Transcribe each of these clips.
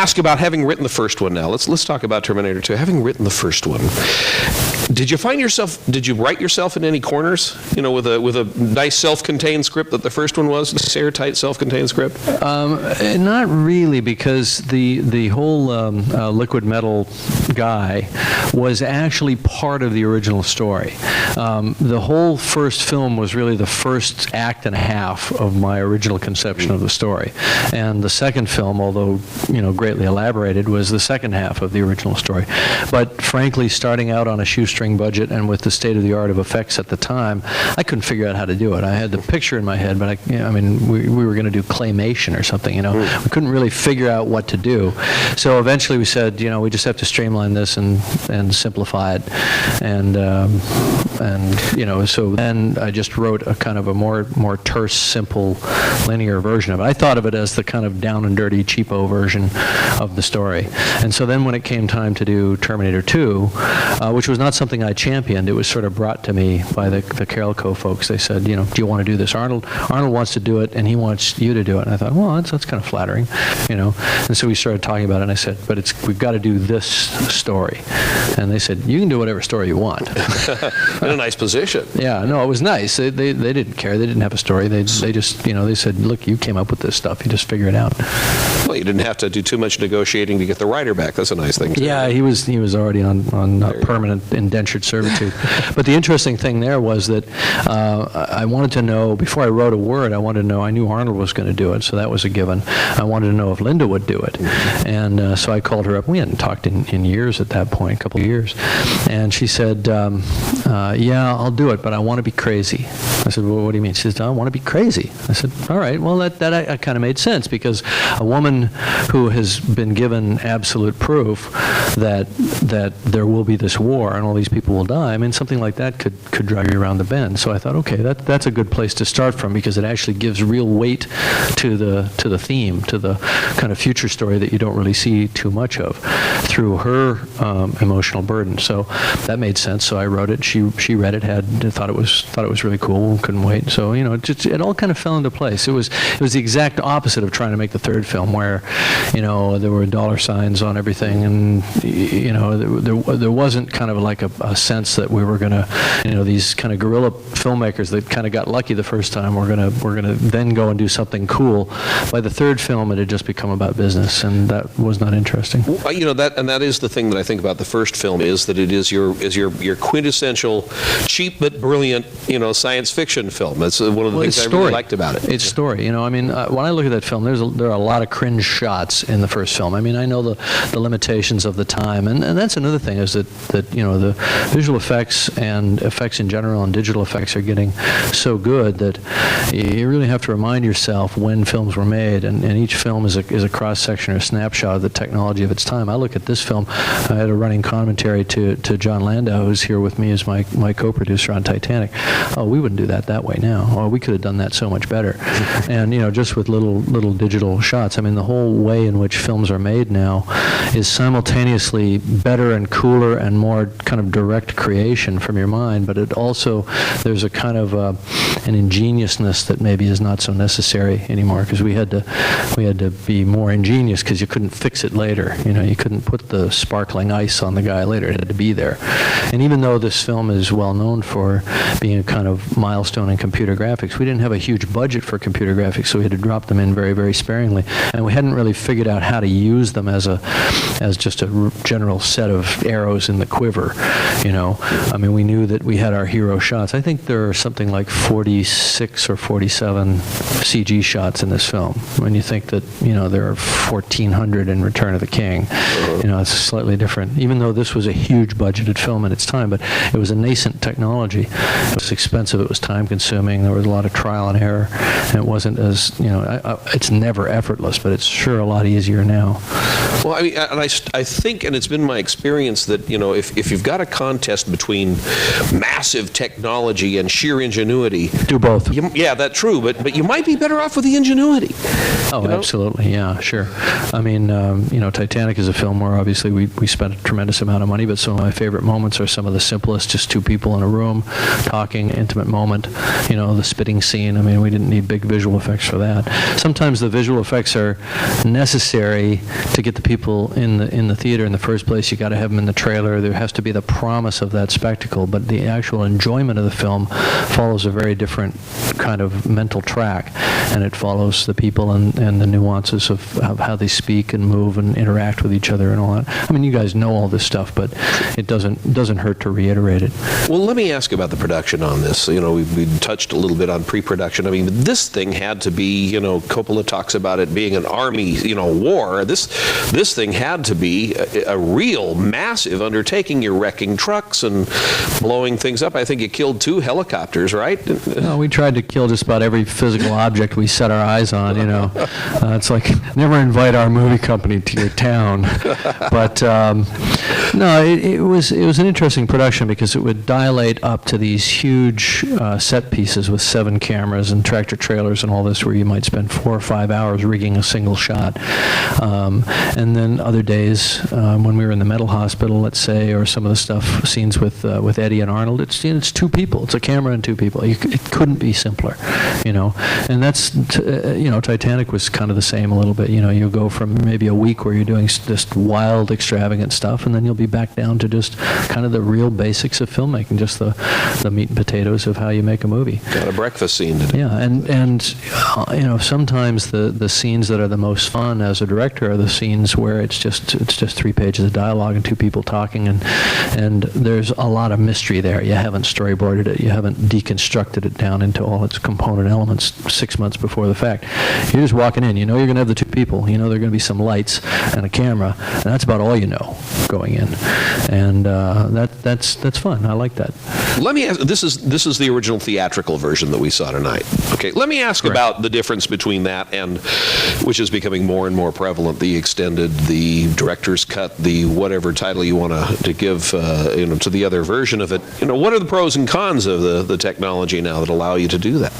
ask about having written the first one now. Let's talk about Terminator 2. Having written the first one, did you write yourself in any corners? You know, with a nice self-contained script that the first one was, this airtight self-contained script? Not really, because the whole liquid metal guy was actually part of the original story. The whole first film was really the first act and a half of my original conception of the story, and the second film, although greatly elaborated, was the second half of the original story. But frankly, starting out on a shoestring budget and with the state-of-the-art of effects at the time, I couldn't figure out how to do it. I had the picture in my head, but we were going to do claymation or something. We couldn't really figure out what to do. So eventually we said, we just have to streamline this and simplify it, and so then I just wrote a kind of a more terse, simple, linear version of it. I thought of it as the kind of down and dirty, cheapo version of the story. And so then when it came time to do Terminator 2, which was not something I championed, it was sort of brought to me by the Carolco folks. They said, do you want to do this? Arnold wants to do it, and he wants you to do it. And I thought, well, that's kind of flattering, And so we started talking about it, and I said, but we've got to do this story. And they said, you can do whatever story you want. In a nice position. Yeah, no, it was nice. They didn't care. They didn't have a story. They just, they said, look, you came up with this stuff. You just figure it out. Well, you didn't have to do too much negotiating to get the writer back. That's a nice thing, too. Yeah, he was already on permanent indentured servitude. But the interesting thing there was that I wanted to know, before I wrote a word, I knew Arnold was going to do it, so that was a given. I wanted to know if Linda would do it. And so I called her up. We hadn't talked in years at that point, a couple of years. And she said, yeah, I'll do it, but I want to be crazy. I said, well, what do you mean? She said, I want to be crazy. I said, all right, well, that kind of made sense, because a woman who has been given absolute proof that there will be this war and all these people will die, something like that could drive you around the bend. So I thought, okay, that's a good place to start from, because it actually gives real weight to the theme, to the kind of future story that you don't really see too much of through her emotional burden. So that made sense. So I wrote it. She read it, thought it was really cool, couldn't wait. So it all kind of fell into place. It was the exact opposite of trying to make the third film, where there were dollar signs on everything, and there wasn't kind of like a sense that we were going to, these kind of guerrilla filmmakers that kind of got lucky the first time, we're going to then go and do something cool. By the third film, it had just become about business, and that was not interesting. That is the thing that I think about the first film, is that it is your quintessential cheap but brilliant, science fiction film. That's one of the things I really liked about it. It's story. When I look at that film, there are a lot of cringe shots in the first film. I know the limitations of the time, and that's another thing, is that the visual effects and effects in general and digital effects are getting so good that you really have to remind yourself when films were made, and each film is a cross-section or a snapshot of the technology of its time. I look at this film, I had a running commentary to John Landau, who's here with me as my co-producer on Titanic. Oh, we wouldn't do that way now. Oh, we could have done that so much better. And just with little digital shots. The whole way in which films are made now is simultaneously better and cooler and more kind of direct creation from your mind, but it also, there's a kind of an ingeniousness that maybe is not so necessary anymore, because we had to be more ingenious, because you couldn't fix it later. You couldn't put the sparkling ice on the guy later. It had to be there. And even though this film is well known for being a kind of milestone in computer graphics, we didn't have a huge budget for computer graphics, so we had to drop them in very, very sparingly. And we hadn't really figured out how to use them as just a general set of arrows in the quiver. We knew that we had our hero shots. I think there are something like 46 or 47 CG shots in this film. When you think that there are 1,400 in Return of the King, it's slightly different. Even though this was a huge budgeted film at its time, but it was a nascent technology. It was expensive. It was time-consuming. There was a lot of trial and error, and it wasn't as it's never effortless, but it's sure a lot easier now. Well, I think, and it's been my experience that if you've got a contest between massive technology and sheer ingenuity, do both. Yeah, that's true. But you might be better off with the ingenuity. Oh, absolutely, yeah, sure. I mean, Titanic is a film where obviously we spent a tremendous amount of money, but some of my favorite moments are some of the simplest, just two people in a room talking, intimate moment, the spitting scene. I mean, we didn't need big visual effects for that. Sometimes the visual effects are necessary to get the people in the theater in the first place. You got to have them in the trailer. There has to be the promise of that spectacle, but the actual enjoyment of the film follows a very different kind of mental track, and it follows the people and the nuances of how they speak and move and interact with each other and all that. I mean, you guys know all this stuff, but it doesn't hurt to reiterate it. Well, let me ask about the production on this. We touched a little bit on pre-production. I mean, this thing had to be, Coppola talks about it being an army, war. This thing had to be a real massive undertaking. You're wrecking trucks and blowing things up. I think you killed 2 helicopters, right? No, we tried to kill just about every physical object we set our eyes on, It's like, never invite our movie company to your town. But, no, it was an interesting production because it would dilate up to these huge set pieces with 7 cameras and tractor trailers and all this, where you might spend 4 or 5 hours rigging a single shot. And then other days, when we were in the mental hospital, let's say, or some of the scenes with Eddie and Arnold, it's 2 people. It's a camera and 2 people. It couldn't be simpler, And that's, Titanic was kind of the same a little bit. You'll go from maybe a week where you're doing just wild, extravagant stuff, and then you'll be back down to just kind of the real basics of filmmaking, just the meat and potatoes of how you make a movie. Got a breakfast scene to do. Yeah, and sometimes the scenes that are the most fun as a director are the scenes where it's just 3 pages of dialogue and 2 people talking, and there's a lot of mystery there. You haven't storyboarded it, you haven't deconstructed it down into all its component elements 6 months before the fact. You're just walking in. You're going to have the 2 people. There are going to be some lights and a camera, and that's about all you know going in. And that's fun. I like that. Let me ask, this is the original theatrical version that we saw tonight. Okay, let me ask about the difference between that and, which is becoming more and more prevalent, the extended, the director's cut, the whatever title you want to give to the other version of it. What are the pros and cons of the technology now that allow you to do that?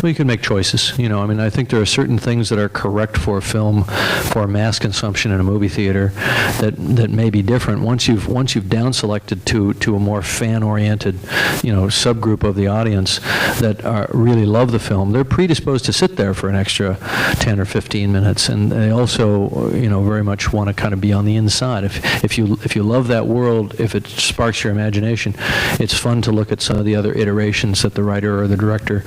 Well, you can make choices. I think there are certain things that are correct for film, for mass consumption in a movie theater, that may be different. Once you've down selected to a more fan-oriented, subgroup of the audience that really love the film, they're predisposed to sit there for an extra 10 or 15 minutes, and they also, very much want to kind of be on the inside. If you love that world, if it sparks your imagination, it's fun to look at some of the other iterations that the writer or the director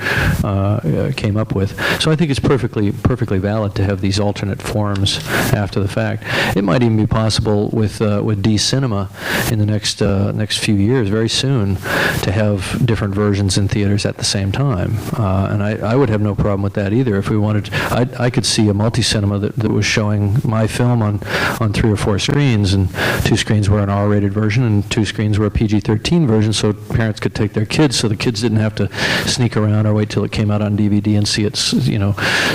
came up with. So I think it's perfectly valid to have these alternate forms after the fact. It might even be possible with D-Cinema in the next few years, very soon, to have different versions in theaters at the same time. And I would have no problem with that either. If we wanted, I could see a multi-cinema that was showing my film on 3 or 4 screens, and 2 screens were an R-rated version and 2 screens were a PG-13 version, so parents could take their kids, so the kids didn't have to sneak around or wait till it came out on DVD and see it,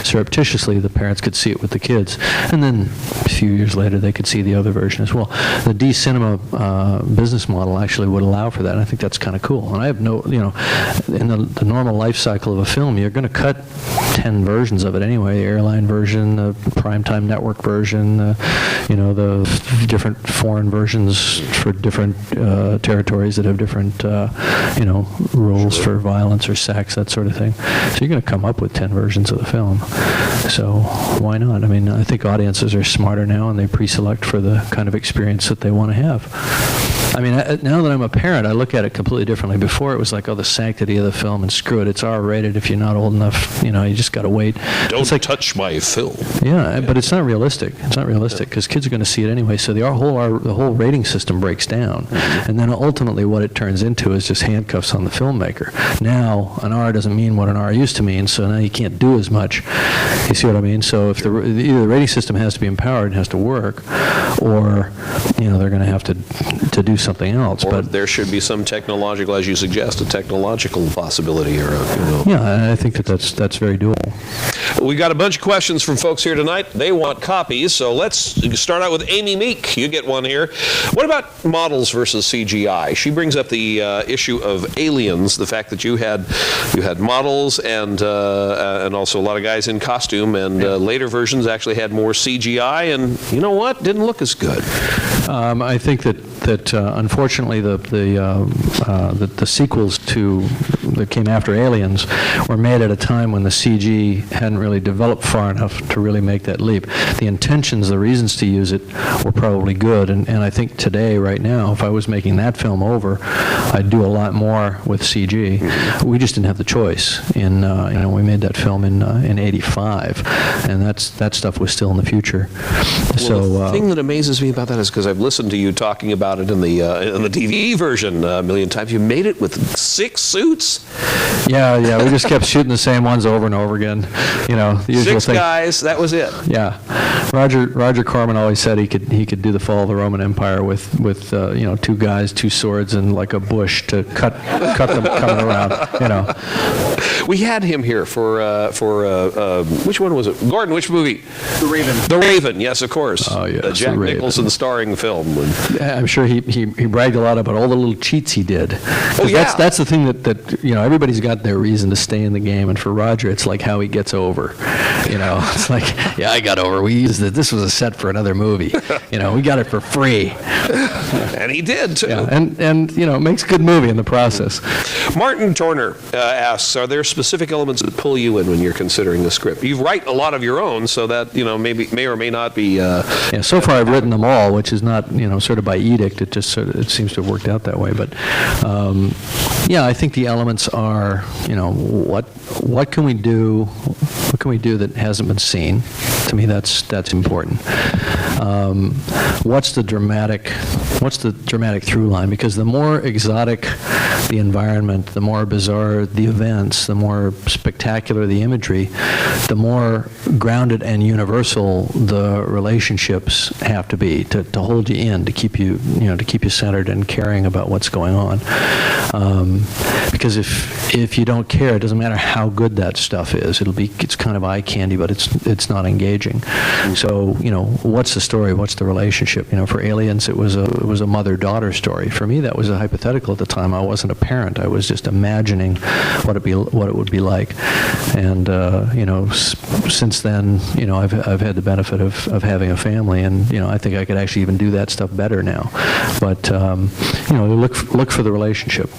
surreptitiously. The parents could see it with the kids. And then a few years later, they could see the other version as well. The D-Cinema business model actually would allow for that, and I think that's kind of cool. And I have no, in the normal life cycle of a film, you're going to cut 10 versions of it anyway, the airline version, the primetime network version, the different foreign versions for different territories that have different, rules for violence or sex, that sort of thing. So you're going to come up with 10 versions of the film. So why not? I think audiences are smarter now, and they pre-select for the kind of experience that they want to have. Now that I'm a parent, I look at it completely differently. Before, it was like, the sanctity of the film, and screw it, it's R-rated. If you're not old enough, you just got to wait. Don't touch my film. Yeah, but it's not realistic. It's not realistic because kids are going to see it anyway. So the whole rating system breaks down, and then ultimately what it turns into is just handcuffs on the filmmaker. Now an R doesn't mean what an R used to mean, so now you can't do as much. You see what I mean? So if either the rating system has to be empowered and has to work, or they're going to have to do something else. Or but there should be some technological, as you suggest, a technological possibility, or Yeah, I think that's very doable. We got a bunch of questions from folks here tonight. They want copies, so let's start out with Amy Meek. You get one here. What about models versus CGI? She brings up the issue of Aliens, the fact that you had models and also a lot of guys in costume, and later versions actually had more CGI, and you know what? Didn't look as good. I think that unfortunately the sequels that came after Aliens were made at a time when the CG hadn't really developed far enough to really make that leap. The intentions, the reasons to use it were probably good, and I think today, right now, if I was making that film over, I'd do a lot more with CG. We just didn't have the choice. We made that film in '85, and that stuff was still in the future. Well, the thing that amazes me about that is because I've listened to you talking about it in the TV version a million times. You made it with 6 suits. Yeah. We just kept shooting the same ones over and over again. The usual 6 thing. guys. That was it. Yeah. Roger Corman always said he could do the fall of the Roman Empire with 2 guys, 2 swords, and like a bush to cut them coming around. We had him here for which one was it? Gordon, which movie? The Raven. The Raven. Yes, of course. Oh, yes, Jack The Raven. Nicholson starring film. I'm sure he bragged a lot about all the little cheats he did. Oh, yeah. That's the thing that everybody's got their reason to stay in the game, and for Roger, it's like how he gets over. It's like, yeah, I got over. We used it. This was a set for another movie. We got it for free. And he did too. Yeah, and makes a good movie in the process. Martin Turner asks, are there specific elements that pull you in when you're considering the script? You write a lot of your own, so that may or may not be. Yeah, so far I've written them all, which is not sort of by edict. It just it seems to have worked out that way. But I think the elements are what can we do? What can we do that hasn't been seen? To me, that's important. What's the dramatic through line? Because the more exotic the environment, the more bizarre the events, the more spectacular the imagery, the more grounded and universal the relationships have to be to hold you in, to keep you centered and caring about what's going on. Because if you don't care, it doesn't matter how good that stuff is. It's kind of eye candy, but it's not engaging. So what's the story? What's the relationship? For Aliens, it was a mother-daughter story. For me, that was a hypothetical at the time. I wasn't a parent. I was just imagining what it would be like. And since then, I've had the benefit of having a family, and I think I could actually even do that stuff better now. But look for the relationship.